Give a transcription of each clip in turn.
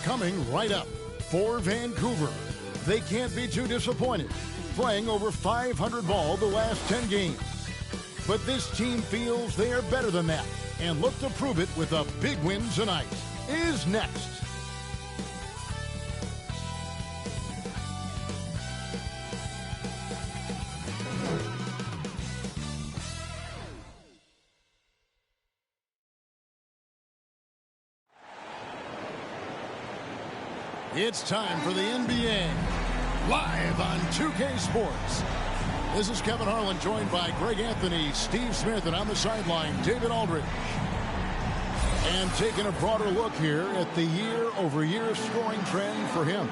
Coming right up for Vancouver, they can't be too disappointed, playing over 500 ball the last 10 games. But this team feels they are better than that and look to prove it with a big win tonight. Is next. It's time for the NBA, live on 2K Sports. This is Kevin Harlan, joined by Greg Anthony, Steve Smith, and on the sideline, David Aldridge. And taking a broader look here at the year-over-year scoring trend for him.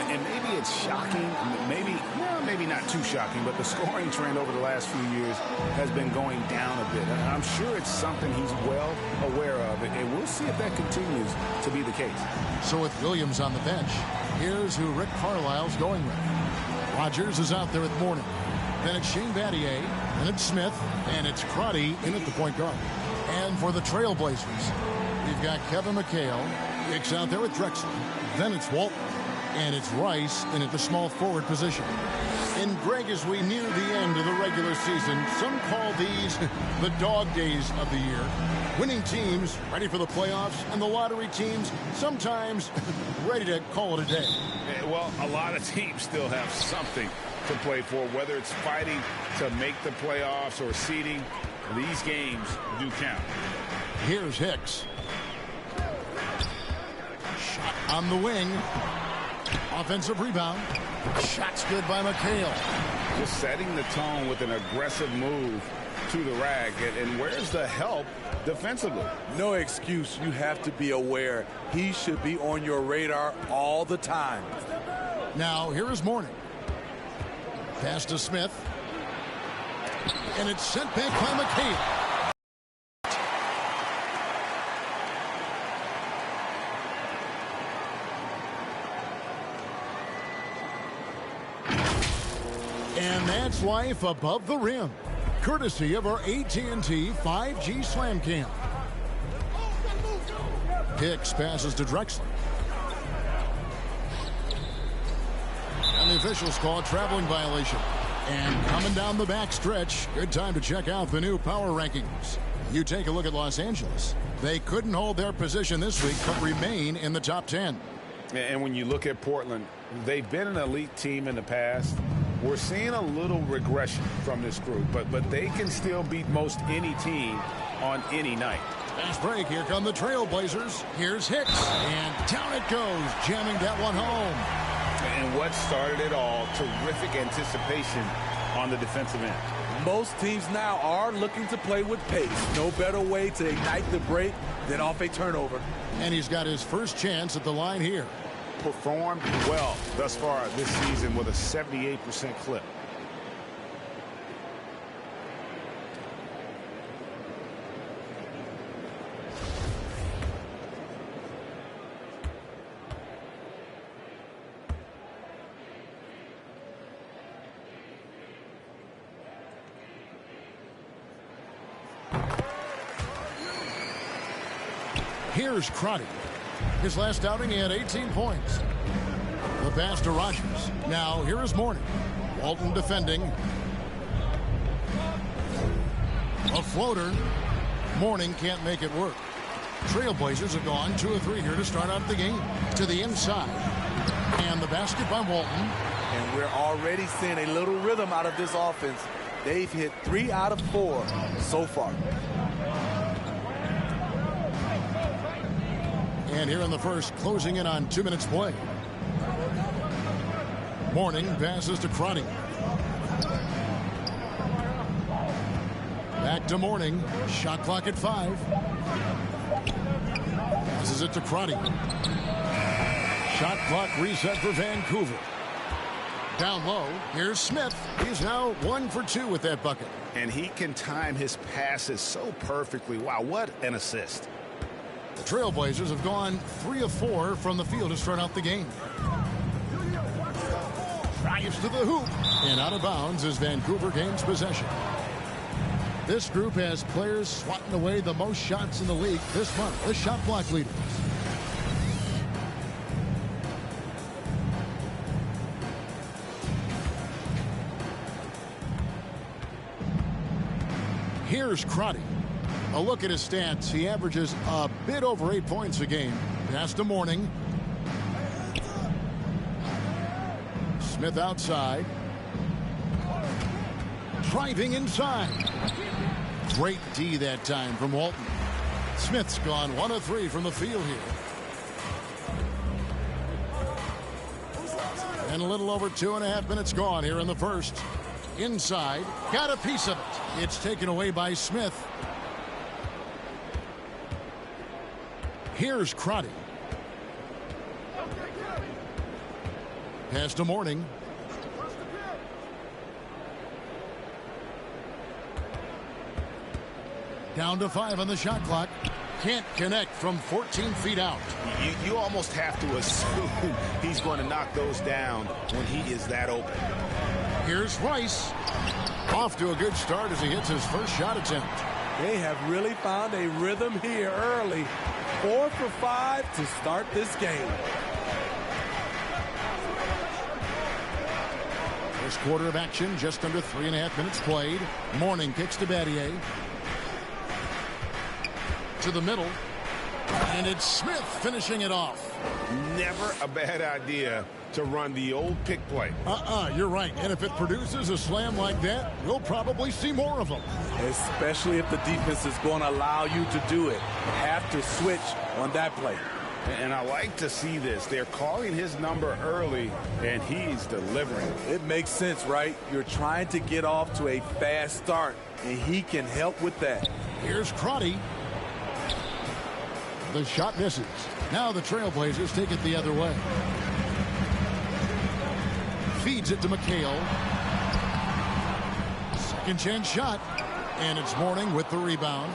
And maybe it's shocking, maybe not too shocking, but the scoring trend over the last few years has been going down a bit. And I'm sure it's something he's well aware of, and we'll see if that continues to be the case. So with Williams on the bench, here's who Rick Carlisle's going with. Rogers is out there with Mourning. Then it's Shane Battier, and it's Smith, and it's Crotty in at the point guard. And for the Trailblazers, we've got Kevin McHale. Hicks out there with Drexler. Then it's Walton. And it's Rice in at the small forward position. And Greg, as we near the end of the regular season, some call these the dog days of the year. Winning teams ready for the playoffs, and the lottery teams sometimes ready to call it a day. Well, a lot of teams still have something to play for, whether it's fighting to make the playoffs or seeding. These games do count. Here's Hicks. Shot on the wing. Offensive rebound. Shot's good by McHale. Just setting the tone with an aggressive move to the rack. And where's the help defensively? No excuse. You have to be aware. He should be on your radar all the time. Now, here is Mourning. Pass to Smith. And it's sent back by McHale. And that's life above the rim, courtesy of our AT&T 5G Slam Cam. Hicks passes to Drexler. And the officials call a traveling violation. And coming down the back stretch, good time to check out the new power rankings. You take a look at Los Angeles. They couldn't hold their position this week, but remain in the top 10. And when you look at Portland, they've been an elite team in the past. We're seeing a little regression from this group, but they can still beat most any team on any night. Fast break. Here come the Trailblazers. Here's Hicks. And down it goes, jamming that one home. And what started it all, terrific anticipation on the defensive end. Most teams now are looking to play with pace. No better way to ignite the break than off a turnover. And he's got his first chance at the line here. Performed well thus far this season with a 78% clip. Here's Crotty. His last outing, he had 18 points. The pass to Rogers. Now, here is Mourning. Walton defending. A floater. Mourning can't make it work. Trailblazers have gone 2 of 3 here to start out the game. To the inside. And the basket by Walton. And we're already seeing a little rhythm out of this offense. They've hit 3 out of 4 so far. And here in the first, closing in on 2 minutes play. Morning passes to Crotty. Back to Morning. Shot clock at 5. Passes it to Crotty. Shot clock reset for Vancouver. Down low, here's Smith. He's now 1 for 2 with that bucket. And he can time his passes so perfectly. Wow, what an assist. The Trailblazers have gone 3 of 4 from the field to start out the game. Drives to the hoop. And out of bounds as Vancouver gains possession. This group has players swatting away the most shots in the league this month. The shot block leaders. Here's Crotty. A look at his stats. He averages a bit over 8 points a game. Pass to Morning. Smith outside. Driving inside. Great D that time from Walton. Smith's gone 1 of 3 from the field here. And a little over 2.5 minutes gone here in the first. Inside. Got a piece of it. It's taken away by Smith. Here's Crotty. Pass to Morning. Down to 5 on the shot clock. Can't connect from 14 feet out. You almost have to assume he's going to knock those down when he is that open. Here's Rice. Off to a good start as he hits his first shot attempt. They have really found a rhythm here early. 4 for 5 to start this game. First quarter of action, just under 3.5 minutes played. Morning kicks to Battier. To the middle. And it's Smith finishing it off. Never a bad idea to run the old pick play. You're right. And if it produces a slam like that, we'll probably see more of them. Especially if the defense is going to allow you to do it. Have to switch on that play. And I like to see this. They're calling his number early, and he's delivering. It makes sense, right? You're trying to get off to a fast start, and he can help with that. Here's Crotty. The shot misses. Now the Trailblazers take it the other way. Feeds it to McHale. Second chance shot. And it's Morning with the rebound.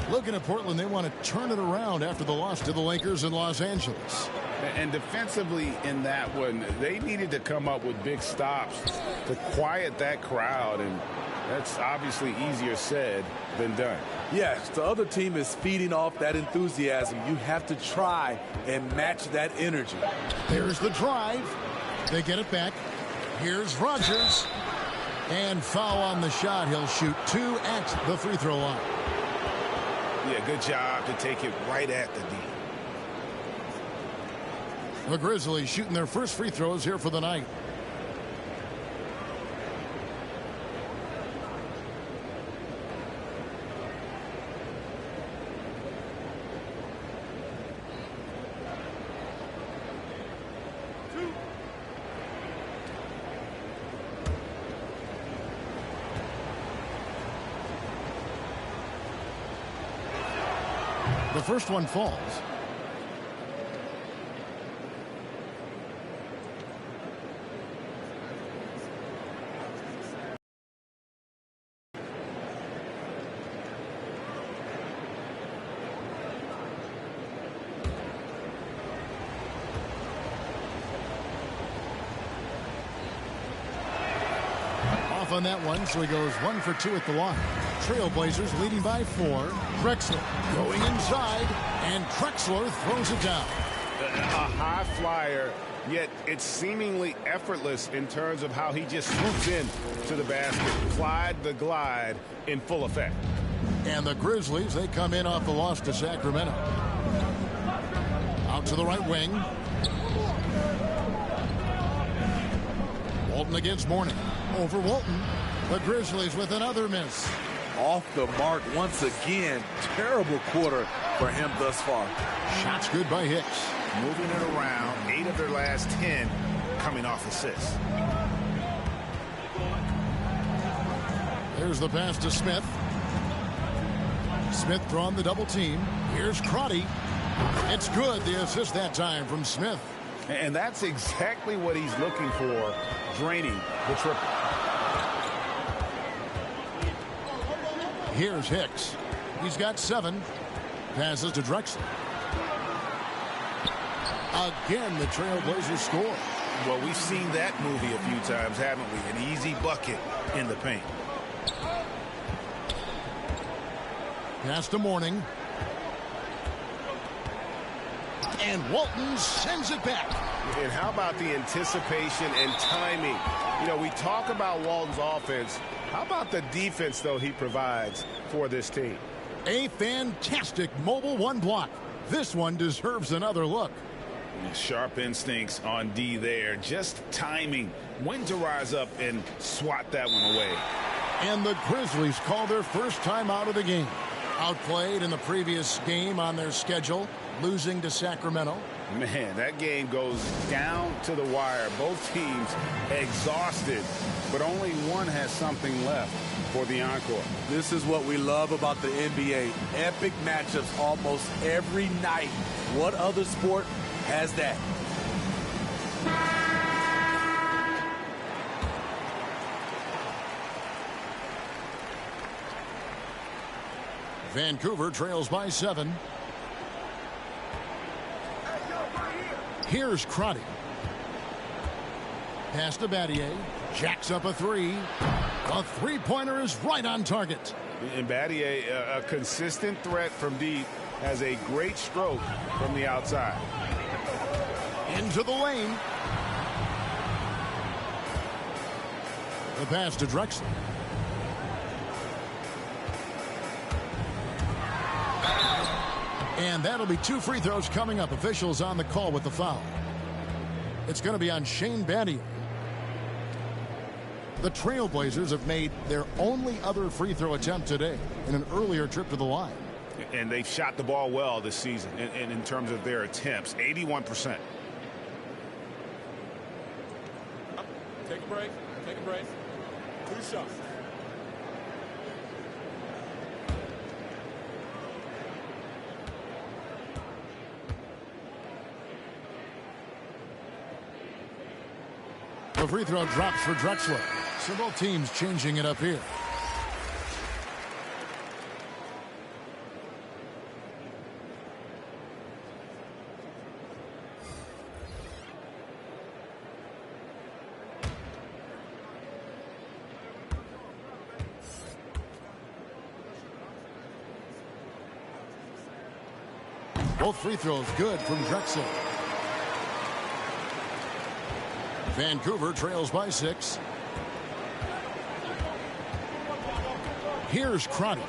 Looking at Portland, they want to turn it around after the loss to the Lakers in Los Angeles. And defensively in that one, they needed to come up with big stops to quiet that crowd. And that's obviously easier said than done. Yes, the other team is feeding off that enthusiasm. You have to try and match that energy. There's the drive. They get it back. Here's Rogers. And foul on the shot. He'll shoot 2 at the free throw line. Yeah, good job to take it right at the D. The Grizzlies shooting their first free throws here for the night. The first one falls. Off on that one, so he goes 1 for 2 at the line. Trailblazers leading by 4. Drexler going inside, and Drexler throws it down. A high flyer, yet it's seemingly effortless in terms of how he just swoops in to the basket. Clyde the glide in full effect. And the Grizzlies, they come in off the loss to Sacramento. Out to the right wing. Walton against Morning. Over Walton. The Grizzlies with another miss. Off the mark once again. Terrible quarter for him thus far. Shots good by Hicks. Moving it around. 8 of their last 10 coming off assists. Here's the pass to Smith. Smith drawing the double team. Here's Crotty. It's good. The assist that time from Smith. And that's exactly what he's looking for, draining the triple. Here's Hicks. He's got 7. Passes to Drexler. Again, the Trailblazers score. Well, we've seen that movie a few times, haven't we? An easy bucket in the paint. Pass to Mourning. And Walton sends it back. And how about the anticipation and timing? You know, we talk about Walton's offense. How about the defense, though, he provides for this team? A fantastic mobile 1 block. This one deserves another look. Sharp instincts on D there. Just timing. When to rise up and swat that one away. And the Grizzlies call their first time out of the game. Outplayed in the previous game on their schedule, losing to Sacramento. Man, that game goes down to the wire. Both teams exhausted, but only one has something left for the encore. This is what we love about the NBA. Epic matchups almost every night. What other sport has that? Vancouver trails by 7. Here's Crotty. Pass to Battier. Jacks up a 3. A three-pointer is right on target. And Battier, a consistent threat from deep, has a great stroke from the outside. Into the lane. The pass to Drexler. And that'll be 2 free throws coming up. Officials on the call with the foul. It's going to be on Shane Battier. The Trailblazers have made their only other free throw attempt today in an earlier trip to the line. And they've shot the ball well this season in terms of their attempts. 81%. Take a break. Take a break. 2 shots. The free throw drops for Drexler. So both teams changing it up here. Both free throws good from Drexler. Vancouver trails by 6. Here's Crotty.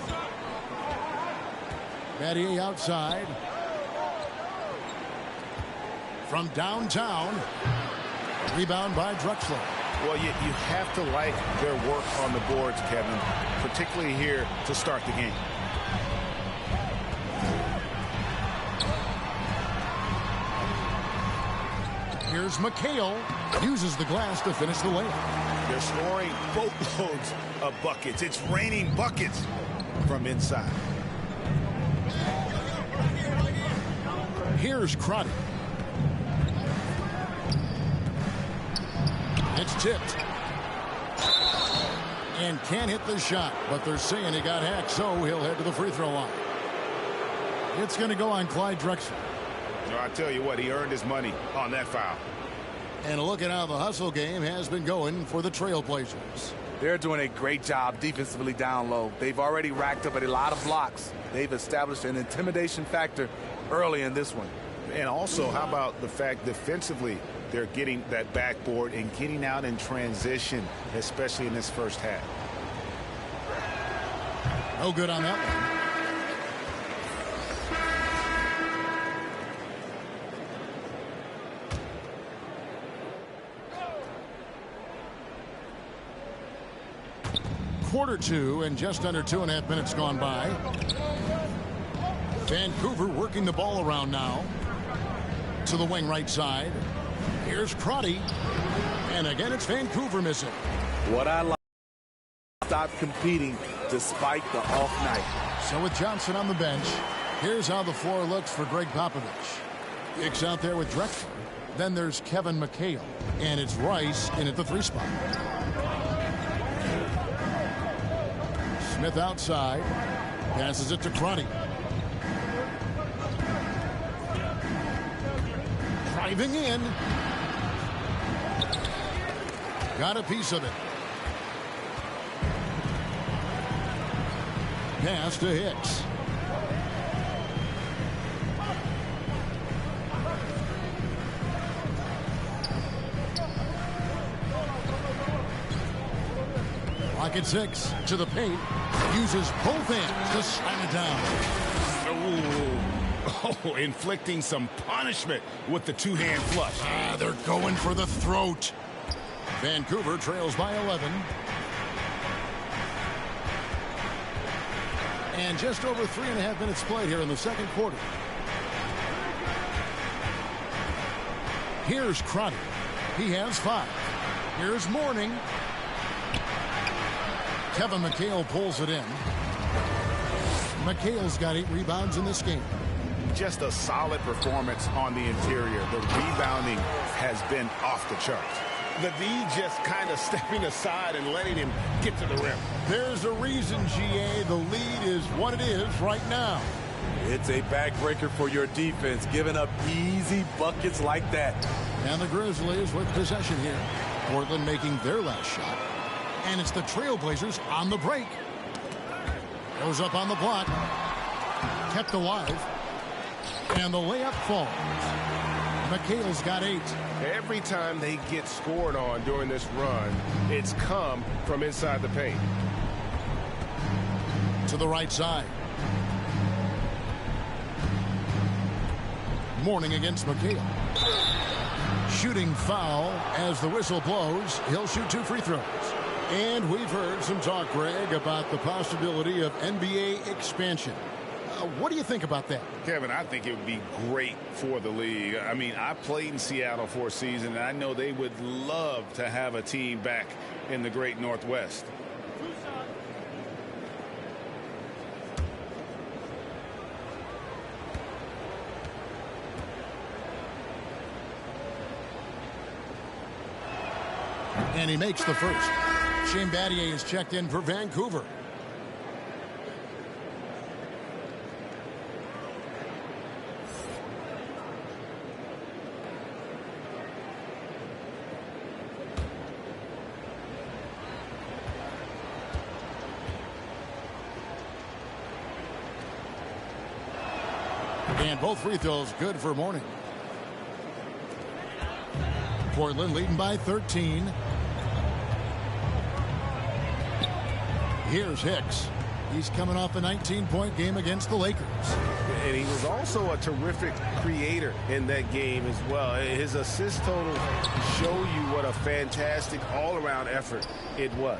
Battier outside. From downtown. Rebound by Drexler. Well, you have to like their work on the boards, Kevin, particularly here to start the game. Here's McHale. Uses the glass to finish the layup. They're scoring boatloads of buckets. It's raining buckets from inside. Here's Crotty. It's tipped. And can't hit the shot, but they're saying he got hacked, so he'll head to the free throw line. It's going to go on Clyde Drexler. I tell you what, he earned his money on that foul. And look at how the hustle game has been going for the Trailblazers. They're doing a great job defensively down low. They've already racked up a lot of blocks. They've established an intimidation factor early in this one. And also, how about the fact defensively they're getting that backboard and getting out in transition, especially in this first half. No good on that one. quarter two and just under 2.5 minutes gone by. Vancouver working the ball around now to the wing right side. Here's Crotty. And again, it's Vancouver missing. What I like, stop competing despite the off night. So with Johnson on the bench, here's how the floor looks for Greg Popovich. Hicks out there with Drexler. Then there's Kevin McHale. And it's Rice in at the 3 spot. Smith outside. Passes it to Crotty. Driving in. Got a piece of it. Pass to Hicks. Pocket 6 to the paint. Uses both hands to slam it down. Oh, inflicting some punishment with the two-hand flush. They're going for the throat. Vancouver trails by 11. And just over 3.5 minutes played here in the second quarter. Here's Crotty. He has 5. Here's Mourning. Kevin McHale pulls it in. McHale's got 8 rebounds in this game. Just a solid performance on the interior. The rebounding has been off the charts. The D just kind of stepping aside and letting him get to the rim. There's a reason, GA, the lead is what it is right now. It's a backbreaker for your defense, giving up easy buckets like that. And the Grizzlies with possession here. Portland making their last shot. And it's the Trailblazers on the break. Goes up on the block. Kept alive. And the layup falls. McHale's got 8. Every time they get scored on during this run, it's come from inside the paint. To the right side. Mourning against McHale. Shooting foul as the whistle blows. He'll shoot 2 free throws. And we've heard some talk, Greg, about the possibility of NBA expansion. What do you think about that? Kevin, I think it would be great for the league. I mean, I played in Seattle for a season, and I know they would love to have a team back in the great Northwest. And he makes the first. Shane Battier is checked in for Vancouver. And both free throws good for Mourning. Portland leading by 13. Here's Hicks. He's coming off a 19-point game against the Lakers. And he was also a terrific creator in that game as well. His assist total show you what a fantastic all-around effort it was.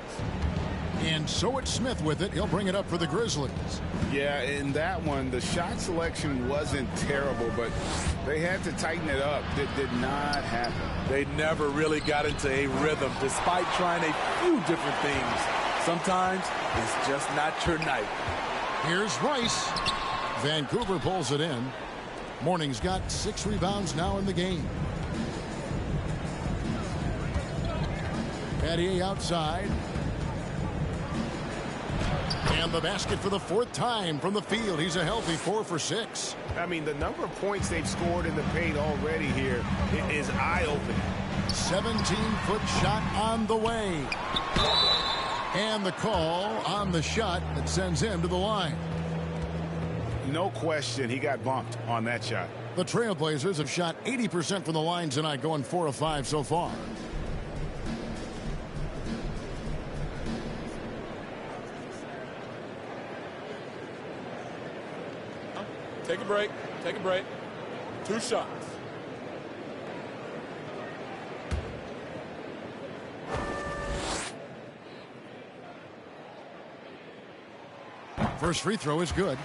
And so it's Smith with it. He'll bring it up for the Grizzlies. Yeah, in that one, the shot selection wasn't terrible, but they had to tighten it up. That did not happen. They never really got into a rhythm, despite trying a few different things. Sometimes it's just not your night. Here's Rice. Vancouver pulls it in. Mourning's got 6 rebounds now in the game. Battier outside. And the basket for the 4th time from the field. He's a healthy 4 for 6. I mean, the number of points they've scored in the paint already here is eye-opening. 17-foot shot on the way. And the call on the shot that sends him to the line. No question, he got bumped on that shot. The Trailblazers have shot 80% from the line tonight, going 4 of 5 so far. Take a break. Take a break. 2 shots. First free throw is good.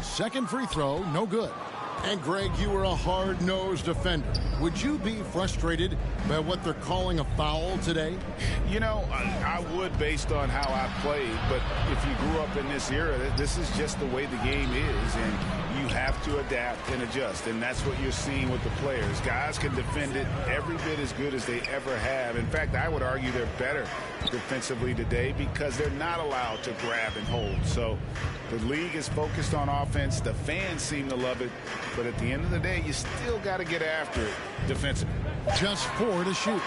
Second free throw, no good. And Greg, you were a hard-nosed defender. Would you be frustrated by what they're calling a foul today? You know, I would based on how I played, but if you grew up in this era, this is just the way the game is, and you have to adapt and adjust, and that's what you're seeing with the players. Guys can defend it every bit as good as they ever have. In fact, I would argue they're better defensively today because they're not allowed to grab and hold. So the league is focused on offense. The fans seem to love it, but at the end of the day, you still got to get after it defensively. Just 4 to shoot.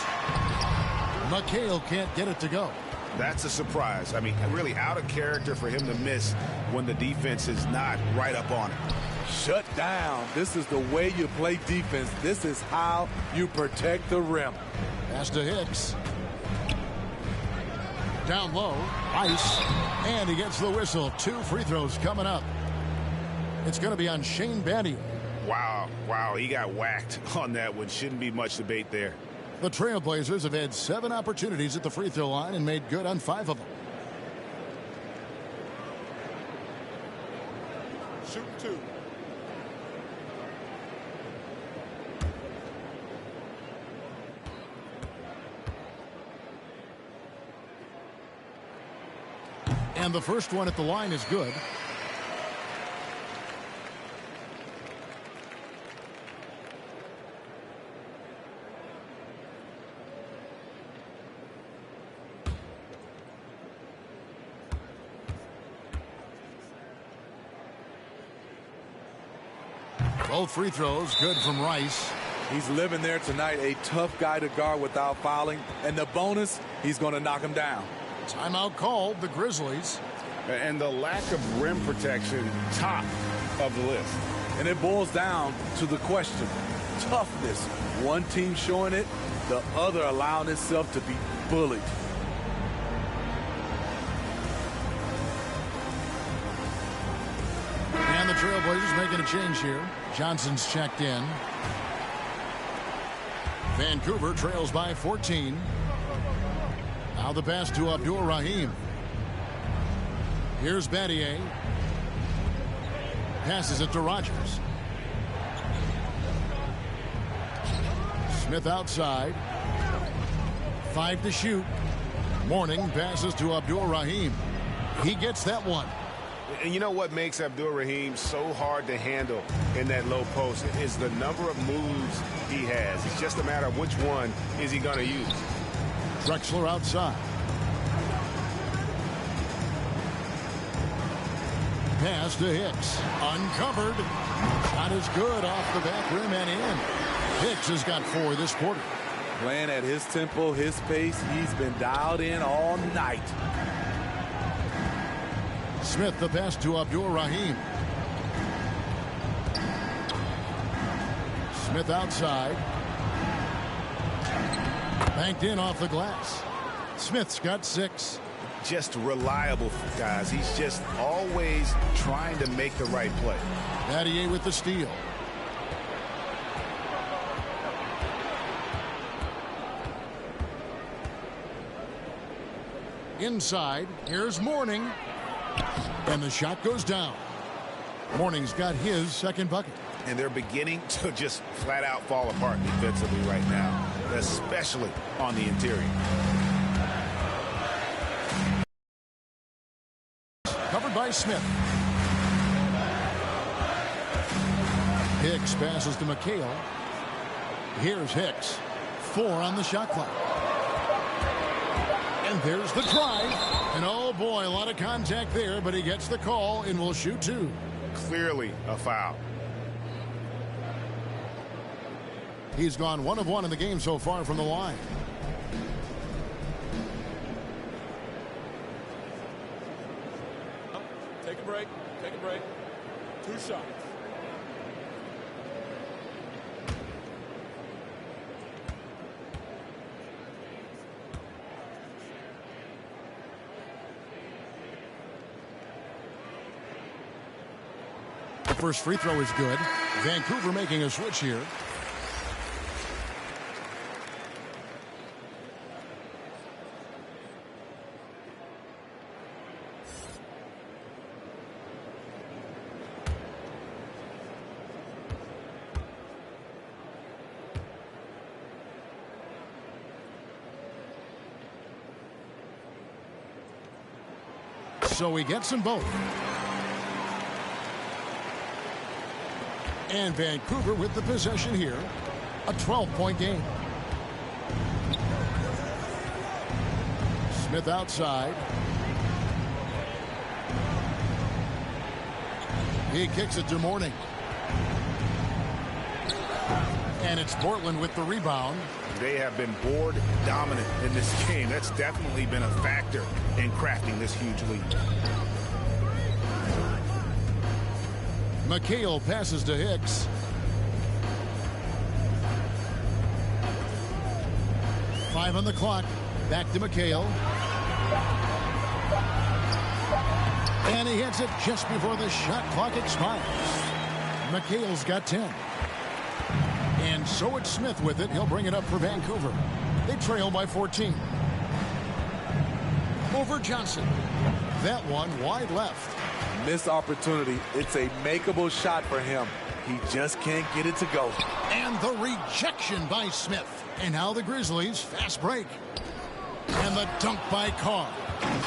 McHale can't get it to go. That's a surprise. I mean, really out of character for him to miss when the defense is not right up on it. Shut down. This is the way you play defense. This is how you protect the rim. Pass to Hicks. Down low, Ice, and he gets the whistle. 2 free throws coming up. It's going to be on Shane Battier. Wow, he got whacked on that one. Shouldn't be much debate there. The Trailblazers have had 7 opportunities at the free throw line and made good on 5 of them. Shoot 2. And the first one at the line is good. Both free throws good from Rice. He's living there tonight, a tough guy to guard without fouling. And the bonus, he's going to knock him down. Timeout called, the Grizzlies. And the lack of rim protection, top of the list. And it boils down to the question, toughness. One team showing it, the other allowing itself to be bullied. And the Trailblazers making a change here. Johnson's checked in. Vancouver trails by 14. Now the pass to Abdur-Rahim. Here's Battier. Passes it to Rogers. Smith outside. 5 to shoot. Mourning passes to Abdur-Rahim. He gets that one. And you know what makes Abdur-Rahim so hard to handle in that low post is the number of moves he has. It's just a matter of which one is he going to use. Drexler outside. Pass to Hicks. Uncovered. Shot is good off the back rim and in. Hicks has got 4 this quarter. Playing at his tempo, his pace. He's been dialed in all night. Smith the pass to Abdur-Rahim. Smith outside. Banked in off the glass. Smith's got 6. Just reliable, guys. He's just always trying to make the right play. Battier with the steal. Inside, here's Mourning. And the shot goes down. Mourning's got his second bucket. And they're beginning to just flat out fall apart defensively right now, especially on the interior. Covered by Smith. Hicks passes to McHale. Here's Hicks. 4 on the shot clock. And there's the drive. And oh boy, a lot of contact there, but he gets the call and will shoot 2. Clearly a foul. He's gone 1 of 1 in the game so far from the line. Take a break. Take a break. 2 shots. first free throw is good. Vancouver making a switch here. So he gets them both. And Vancouver with the possession here. A 12-point game. Smith outside. He kicks it to Mourning. And it's Portland with the rebound. They have been board dominant in this game. That's definitely been a factor in crafting this huge lead. McHale passes to Hicks. Five on the clock. Back to McHale. And he hits it just before the shot clock expires. McHale's got 10. And so it's Smith with it. He'll bring it up for Vancouver. They trail by 14. Over Johnson. That one wide left. Missed opportunity. It's a makeable shot for him. He just can't get it to go. And the rejection by Smith. And now the Grizzlies fast break. And the dunk by Carr.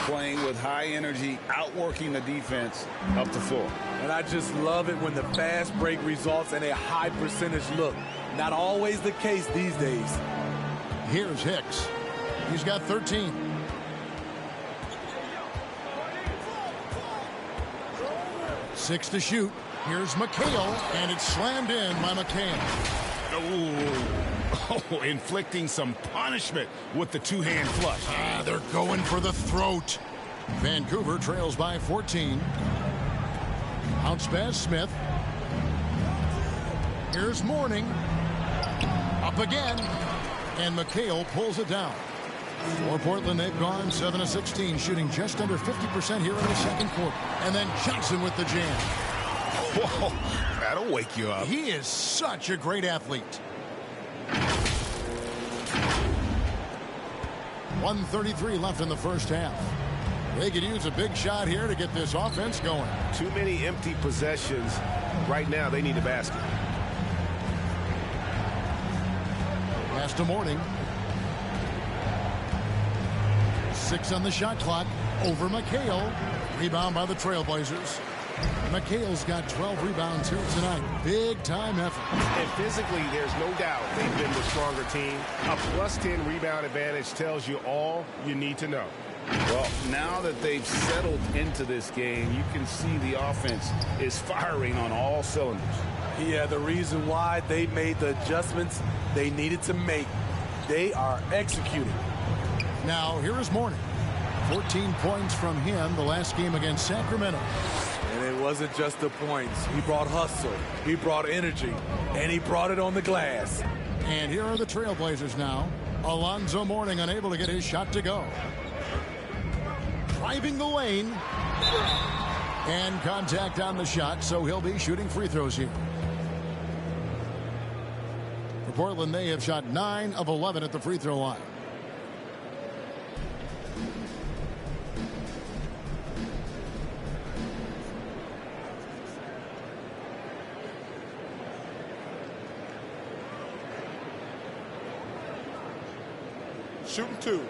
Playing with high energy, outworking the defense up the floor. And I just love it when the fast break results in a high percentage look. Not always the case these days. Here's Hicks. He's got 13. Six to shoot. Here's McHale, and it's slammed in by McHale. Oh, inflicting some punishment with the two-hand flush. They're going for the throat. Vancouver trails by 14. Bounce pass Smith. Here's Mourning. Up again. And McHale pulls it down. For Portland, they've gone 7 of 16, shooting just under 50% here in the second quarter. And then Johnson with the jam. Whoa, that'll wake you up. He is such a great athlete. 1:33 left in the first half. They could use a big shot here to get this offense going. Too many empty possessions. Right now, they need a basket. Pass to Mourning. 6 on the shot clock. Over McHale. Rebound by the Trailblazers. McHale's got 12 rebounds here tonight. Big time effort. And physically, there's no doubt they've been the stronger team. A +10 rebound advantage tells you all you need to know. Well, now that they've settled into this game, you can see the offense is firing on all cylinders. Yeah, the reason why they made the adjustments they needed to make. They are executing. Now, here is Mourning. 14 points from him the last game against Sacramento. And it wasn't just the points. He brought hustle. He brought energy. And he brought it on the glass. And here are the Trailblazers now. Alonzo Mourning unable to get his shot to go. Driving the lane. And contact on the shot, so he'll be shooting free throws here. For Portland, they have shot 9 of 11 at the free throw line. Shooting 2.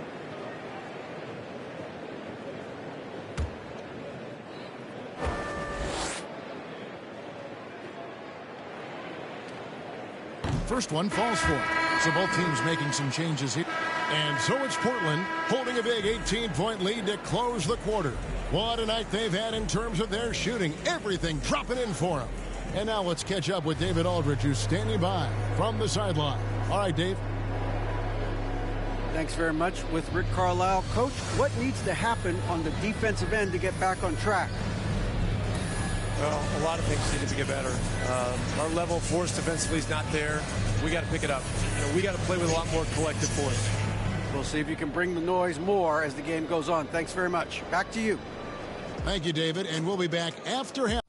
First one falls for it. So both teams making some changes here. And so it's Portland holding a big 18-point lead to close the quarter. What a night they've had in terms of their shooting. Everything dropping in for them. And now let's catch up with David Aldridge, who's standing by from the sideline. All right, Dave. Thanks very much. With Rick Carlisle. Coach, what needs to happen on the defensive end to get back on track? Well, a lot of things need to get better. Our level of force defensively is not there. We got to pick it up. We got to play with a lot more collective force. We'll see if you can bring the noise more as the game goes on. Thanks very much. Back to you. Thank you, David. And we'll be back after half.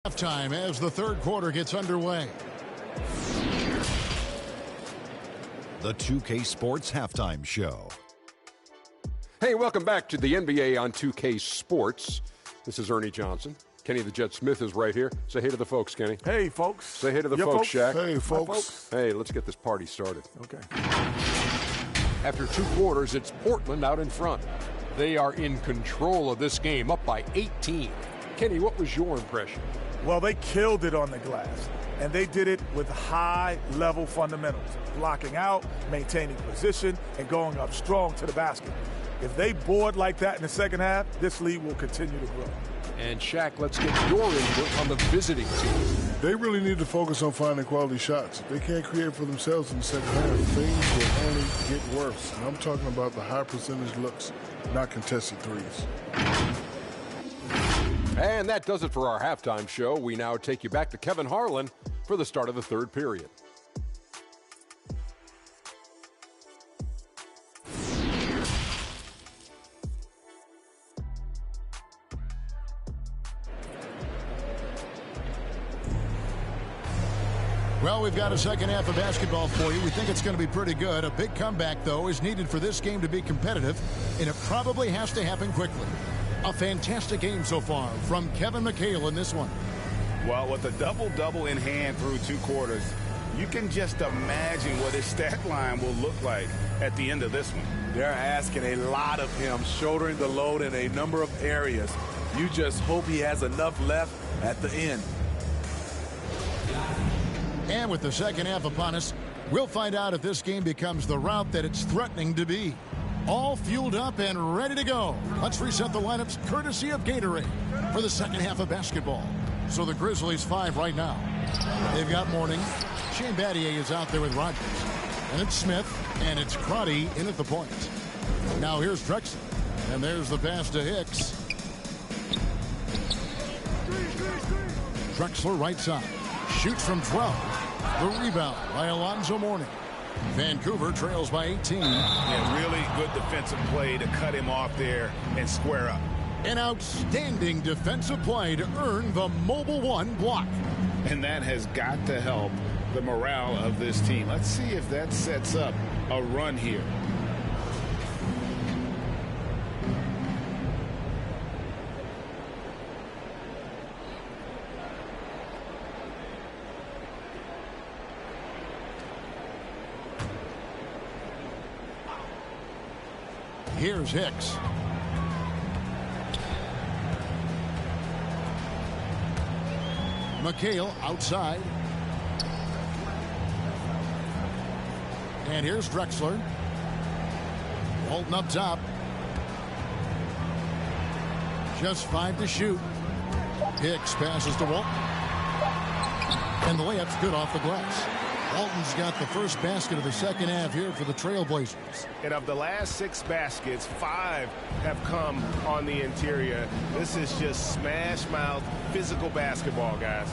Halftime as the third quarter gets underway. The 2K Sports Halftime Show. Hey, welcome back to the NBA on 2K Sports. This is Ernie Johnson. Kenny the Jet Smith is right here. Say hey to the folks, Kenny. Hey, folks. Say hey to the folks, Shaq. Hey, folks. Hey, let's get this party started. Okay. After 2 quarters, it's Portland out in front. They are in control of this game, up by 18. Kenny, what was your impression? Well, they killed it on the glass, and they did it with high-level fundamentals, blocking out, maintaining position, and going up strong to the basket. If they board like that in the second half, this lead will continue to grow. And Shaq, let's get your input on the visiting team. They really need to focus on finding quality shots. If they can't create for themselves in the second half, things will only get worse. And I'm talking about the high percentage looks, not contested threes. And that does it for our halftime show. We now take you back to Kevin Harlan for the start of the third period. Well, we've got a second half of basketball for you. We think it's going to be pretty good. A big comeback, though, is needed for this game to be competitive, and it probably has to happen quickly. A fantastic game so far from Kevin McHale in this one. Well, with a double-double in hand through 2 quarters, you can just imagine what his stat line will look like at the end of this one. They're asking a lot of him, shouldering the load in a number of areas. You just hope he has enough left at the end. And with the second half upon us, we'll find out if this game becomes the route that it's threatening to be. All fueled up and ready to go. Let's reset the lineups courtesy of Gatorade for the second half of basketball. So the Grizzlies 5 right now. They've got Mourning. Shane Battier is out there with Rogers. And it's Smith. And it's Crotty in at the point. Now here's Drexler. And there's the pass to Hicks. Drexler right side. Shoots from 12. The rebound by Alonzo Mourning. Vancouver trails by 18. Yeah, really good defensive play to cut him off there and square up. An outstanding defensive play to earn the Mobile One block. And that has got to help the morale of this team. Let's see if that sets up a run here. Here's Hicks. McHale outside. And here's Drexler. Walton up top. Just 5 to shoot. Hicks passes to Walton. And the layup's good off the glass. Walton's got the first basket of the second half here for the Trailblazers. And of the last 6 baskets, 5 have come on the interior. This is just smash mouth physical basketball, guys.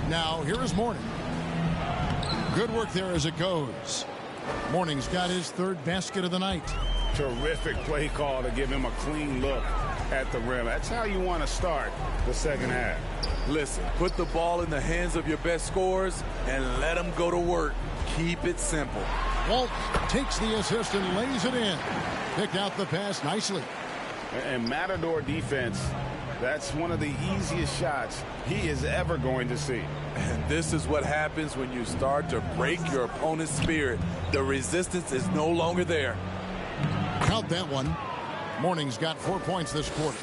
Now here is Mourning. Good work there as it goes. Mourning's got his 3rd basket of the night. Terrific play call to give him a clean look at the rim. That's how you want to start the second half. Listen, put the ball in the hands of your best scorers and let them go to work. Keep it simple. Walt takes the assist and lays it in. Picked out the pass nicely. And Matador defense, that's one of the easiest shots he is ever going to see. And this is what happens when you start to break your opponent's spirit. The resistance is no longer there. Count that one. Mourning's got 4 points this quarter.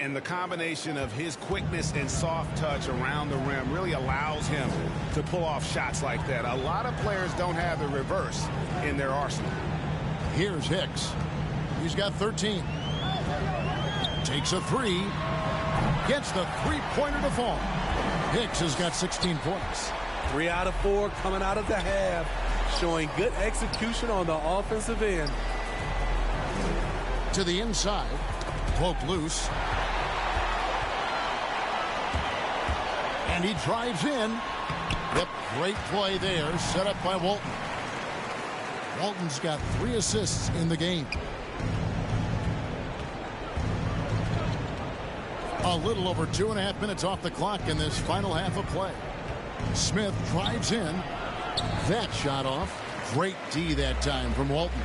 And the combination of his quickness and soft touch around the rim really allows him to pull off shots like that. A lot of players don't have the reverse in their arsenal. Here's Hicks. He's got 13. Takes a 3. Gets the 3-pointer to fall. Hicks has got 16 points. 3 out of 4 coming out of the half, showing good execution on the offensive end. To the inside. Cloak loose. And he drives in. Yep, great play there, set up by Walton. Walton's got 3 assists in the game. A little over 2.5 minutes off the clock in this final half of play. Smith drives in. That shot off. Great D that time from Walton.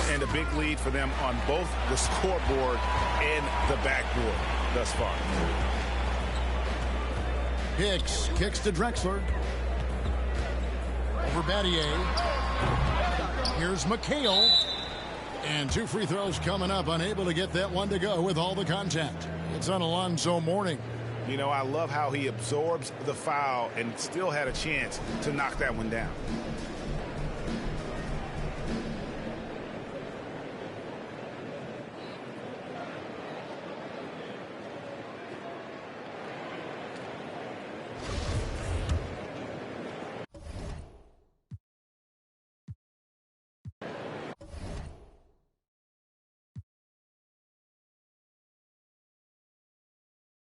And a big lead for them on both the scoreboard and the backboard thus far. Hicks kicks to Drexler. Over Battier. Here's McHale. And 2 free throws coming up. Unable to get that one to go with all the contact. It's on Alonzo Mourning. You know, I love how he absorbs the foul and still had a chance to knock that one down.